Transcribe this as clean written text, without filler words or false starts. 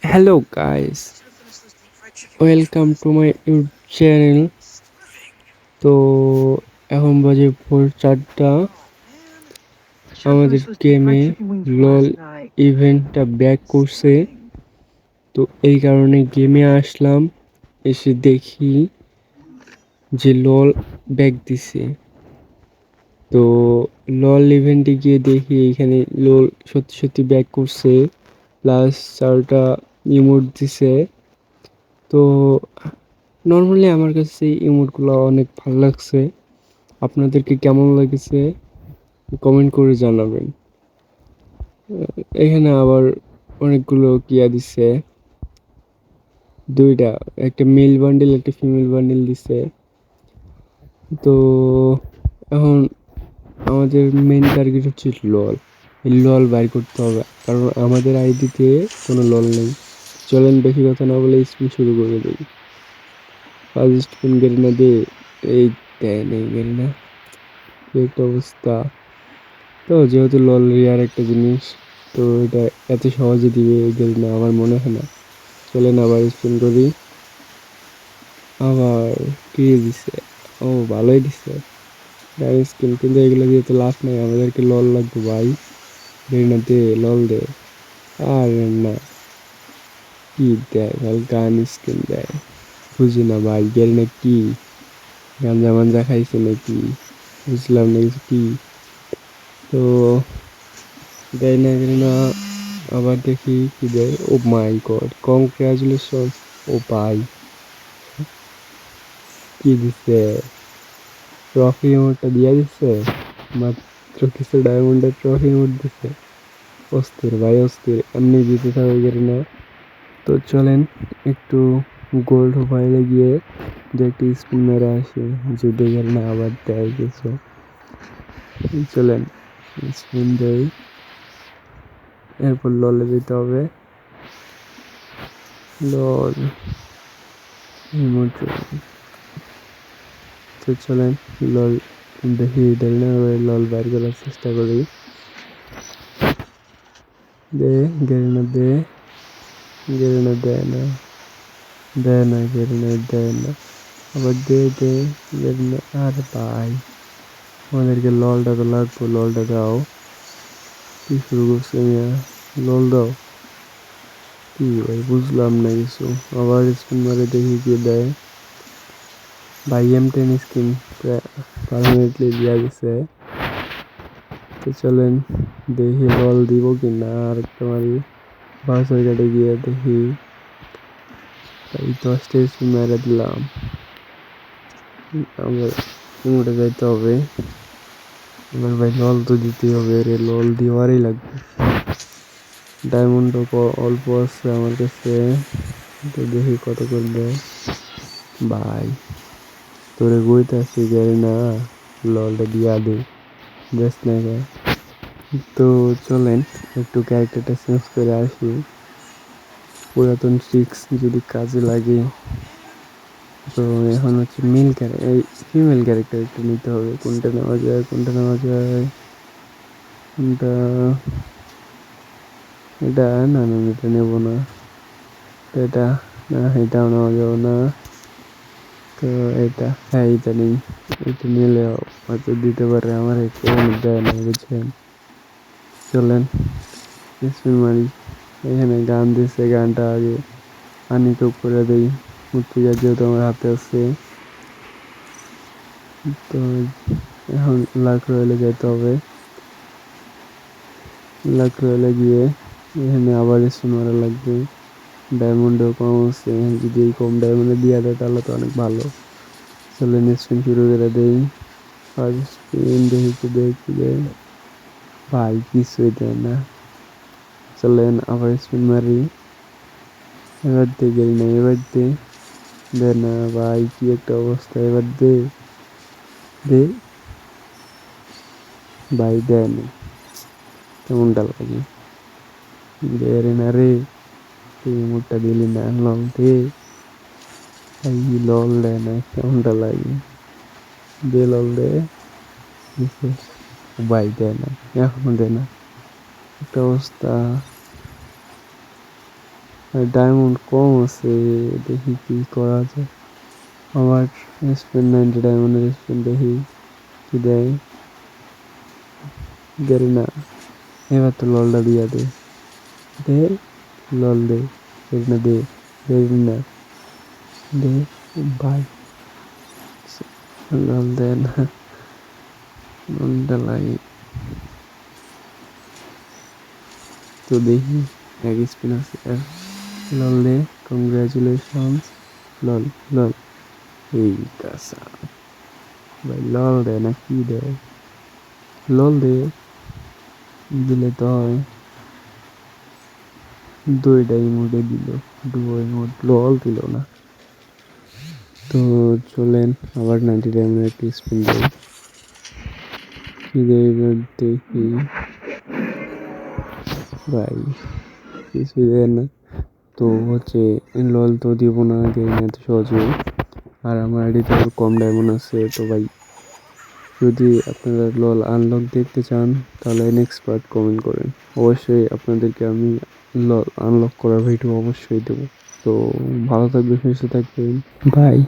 Hello guys, welcome to my YouTube channel. তো এখন বাজে ভোর 4টা। আমাদের গেমে লল ইভেন্টটা ব্যাক করছে, তো এই কারণে গেমে আসলাম। এসে দেখি যে লল ব্যাক দিছে। তো লল ইভেন্টে গিয়ে দেখি এখানে লল সত্যি সত্যি ব্যাক করছে, প্লাস 4টা ইমোট দিছে। তো নর্মালি আমার কাছে ইমোটগুলো অনেক ভালো লাগছে। আপনাদেরকে কেমন লাগছে কমেন্ট করে জানাবেন। এখানে আবার অনেকগুলো কিয়া দিছে, দুইটা, একটা মেল বান্ডেল একটা ফিমেল বান্ডেল দিছে। তো এখন আমাদের মেন টার্গেট হচ্ছে লল। এই লল বাইর করতে হবে, কারণ আমাদের আইডিতে কোনো লল নেই। চলেন বেশি কথা না বলে স্পিন শুরু করে দিই। ফার্স্ট স্পিন গেরিনা দে। এই দেয় নেই গেরিনা, কি একটা অবস্থা। তো যেহেতু লল রিয়ার একটা জিনিস, তো এটা এত সহজে দিবে গেল না আমার মনে হয় না। চলেন আবার স্পিন করি। আবার কি দিছে? ও ভালোই দিছে, ডাইরেক্ট স্কিন। কিন্তু এগুলো দিয়ে তো লাভ নাই, আমাদেরকে লল লাগবে ভাই। না দে, লল দে। আর না, কি দেয় ভাই? গান স্কিন দেয়, বুঝি না ভাই। গেল না কি গাঞ্জা মাঞ্জা খাইছে নাকি, বুঝলাম না কিছু কি। তো দেয় না গেল না। আবার দেখি কি দেয়। ও মাই গড, কংগ্রাচুলেশন। ও ভাই, কি দিছে? ট্রফি ইমোটটা দিয়ে দিচ্ছে, মাত্র কিছু ডায়মন্ডের ট্রফি ইমোট দিচ্ছে। অস্থির ভাই, অস্থির। এমনি জিতে থাকবে গেলে না। তো চলেন একটু গোল্ড ফাইলে গিয়ে যে একটি স্পিন মেরে আসি, যদি গেল না আবার দেয় কিছু। চলেন স্পিন দেই, এরপর ললে যেতে হবে। লল ইমোট। তো চলেন লল দেখি, দেয় না লল বাইর করার চেষ্টা করি। দে গেরিনা দে, গেরিনা দেয় না, দেয় না গেরিনা, দেয় না। আবার দে দে গেরিনা। আর ভাই, আমাদেরকে ললটা তো লাগবো, ললটা দাও। কি শুরু করছে মিয়া? লল দাও। কি ভাই, বুঝলাম না কিছু। আবার স্পিন মারে দেখি কি দেয়। ভাই M10 স্কিন পারমানেন্টলি দিয়া দিছে। তো চলেন দেখি লল দিব কিনা। আর একটা মারি, বাউসার কাটে গিয়ে দেখি। এই 10টা স্পিন মেরে দিলাম। আমার ইমোটে যাইতে হবে। এবার ভাই লল তো দিতেই হবে রে, লল দেওয়ারই লাগবে। ডায়মন্ড অল্প আছে আমার কাছে, তো দেখি কত করে দেয়। ভাই তোরে বইতে আসি গেলে না, ললটা দিয়া দে, দেখ না গে। তো চলেন একটু ক্যারেক্টারটা চেঞ্জ করে আসি, পুরাতন ট্রিক্স যদি কাজে লাগে। তো এখন হচ্ছে মেল ক্যারেক্টার, এই ফিমেল ক্যারেক্টার একটু নিতে হবে। কোনটা নেওয়া যায়, কোনটা নেওয়া যায়, কোনটা? এটা না, না এটা নেবো না। তো এটা না, এটাও নেওয়া যাবে না। তো এটা, হ্যাঁ এটা নেই। এটা নিলে হয়তো দিতে পারে আমার, কোনো দেয় না, বুঝছেন। চলেন স্পিন মারি। এখানে গান দিচ্ছে, গানটা আগে আনিকে করে দেই। মূর্তিকার যেহেতু আমার হাতে আছে, তো এখন লাখ রয়েলে যেতে হবে। লাখ রয়েলে গিয়ে এখানে আবার স্পিন মারা লাগবে। ডায়মন্ডও কম আছে, যদি এই কম ডায়মন্ডে দিয়ে দেয় তাহলে তো অনেক ভালো। চলেন স্পিন শুরু করে দেই। ফার্স্ট স্পিন দেখি কি দেয়, কি দেয়। ভাই কিছুই দেয় না। চলেন আবার স্পিন মারি। এবার দে গেল না, এবার দে, দে না ভাই, কি একটা অবস্থা। এবার দে, দে ভাই, দেয় না। কেমনটা লাগে? দে রে না রে, তুই মুখটা দিলি না, লল দে। ভাই লল দেয় না, কেমনটা লাগে? দে লল দে। দিছে। ভাই দেয় না, এখনো দেয় না, একটা অবস্থা। ডায়মন্ড কম আছে, দেখি কি করা যায়। আমার স্পেন 90 ডায়মন্ডের স্পেন দেখি কি দেয়। গেল না, এবার তো ললটা দিয়া দে, দে লল দে, গেল না দে, গেল না দে ভাই, লল দে না, ললটা লাগে তো দেখি। এক স্পিন আছে আর লল দে, কংগ্রাচুলেশন, লল লল, এই কাঁচা ভাই, লল দে না কি দেয়, লল দে, দিলে তো হয়। দুইটা ইমোটে দিল, ডুয়ো ইমোট, লল দিল না। তো চলেন আবার 90 ডায়মন্ডের একটা স্পিন দেয়, কি দেয় এবার দেখি। ভাই কিছুই দেয় না, তো হচ্ছে লল তো দিব না গেম এত সহজে। আর আমার আইডিতে কম ডায়মন্ড আছে, তো ভাই যদি আপনারা লল আনলক দেখতে চান তাহলে নেক্সট পার্ট কমেন্ট করেন, অবশ্যই আপনাদেরকে আমি লল আনলক করার ভিডিও অবশ্যই দেবো। তো ভালো থাকবেন, সুস্থ থাকবেন, বাই।